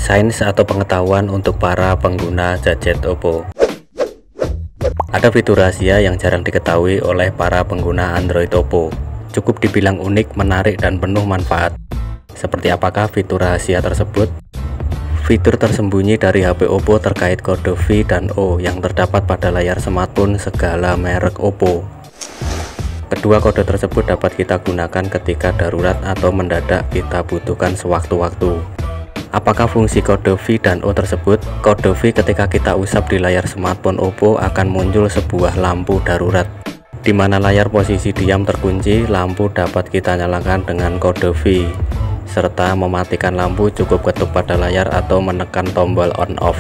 Sains atau pengetahuan untuk para pengguna gadget Oppo. Ada fitur rahasia yang jarang diketahui oleh para pengguna Android Oppo. Cukup dibilang unik, menarik, dan penuh manfaat. Seperti apakah fitur rahasia tersebut? Fitur tersembunyi dari HP Oppo terkait kode V dan O yang terdapat pada layar smartphone segala merek Oppo. Kedua kode tersebut dapat kita gunakan ketika darurat atau mendadak kita butuhkan sewaktu-waktu. Apakah fungsi kode V dan O tersebut? Kode V ketika kita usap di layar smartphone Oppo akan muncul sebuah lampu darurat, di mana layar posisi diam terkunci. Lampu dapat kita nyalakan dengan kode V, serta mematikan lampu cukup ketuk pada layar atau menekan tombol on off.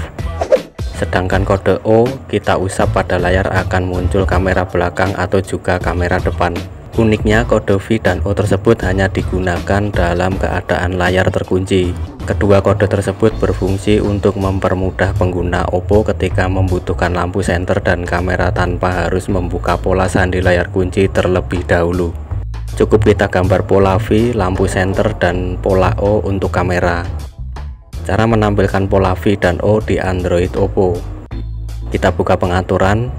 Sedangkan kode O kita usap pada layar akan muncul kamera belakang atau juga kamera depan. Uniknya kode V dan O tersebut hanya digunakan dalam keadaan layar terkunci. Kedua kode tersebut berfungsi untuk mempermudah pengguna Oppo ketika membutuhkan lampu senter dan kamera tanpa harus membuka pola sandi layar kunci terlebih dahulu. Cukup kita gambar pola V, lampu senter, dan pola O untuk kamera. Cara menampilkan pola V dan O di Android Oppo. Kita buka pengaturan,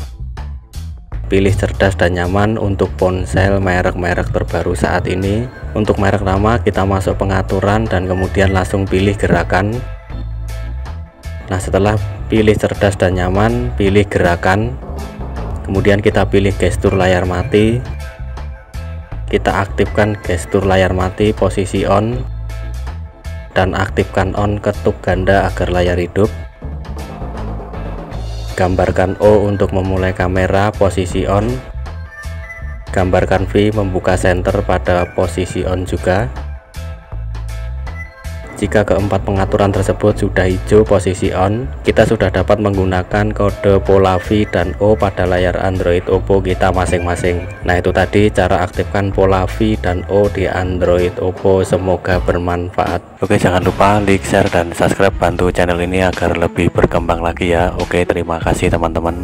pilih cerdas dan nyaman untuk ponsel merek-merek terbaru saat ini. Untuk merek lama kita masuk pengaturan dan kemudian langsung pilih gerakan. Nah, setelah pilih cerdas dan nyaman, pilih gerakan, kemudian kita pilih gestur layar mati. Kita aktifkan gestur layar mati posisi on dan aktifkan on ketuk ganda agar layar hidup. Gambarkan O untuk memulai kamera posisi on. Gambarkan V membuka senter pada posisi on juga. Jika keempat pengaturan tersebut sudah hijau posisi on, kita sudah dapat menggunakan kode pola V dan O pada layar Android Oppo kita masing-masing. Nah, itu tadi cara aktifkan pola V dan O di Android Oppo. Semoga bermanfaat. Oke, jangan lupa like, share, dan subscribe, bantu channel ini agar lebih berkembang lagi ya. Oke, terima kasih teman-teman.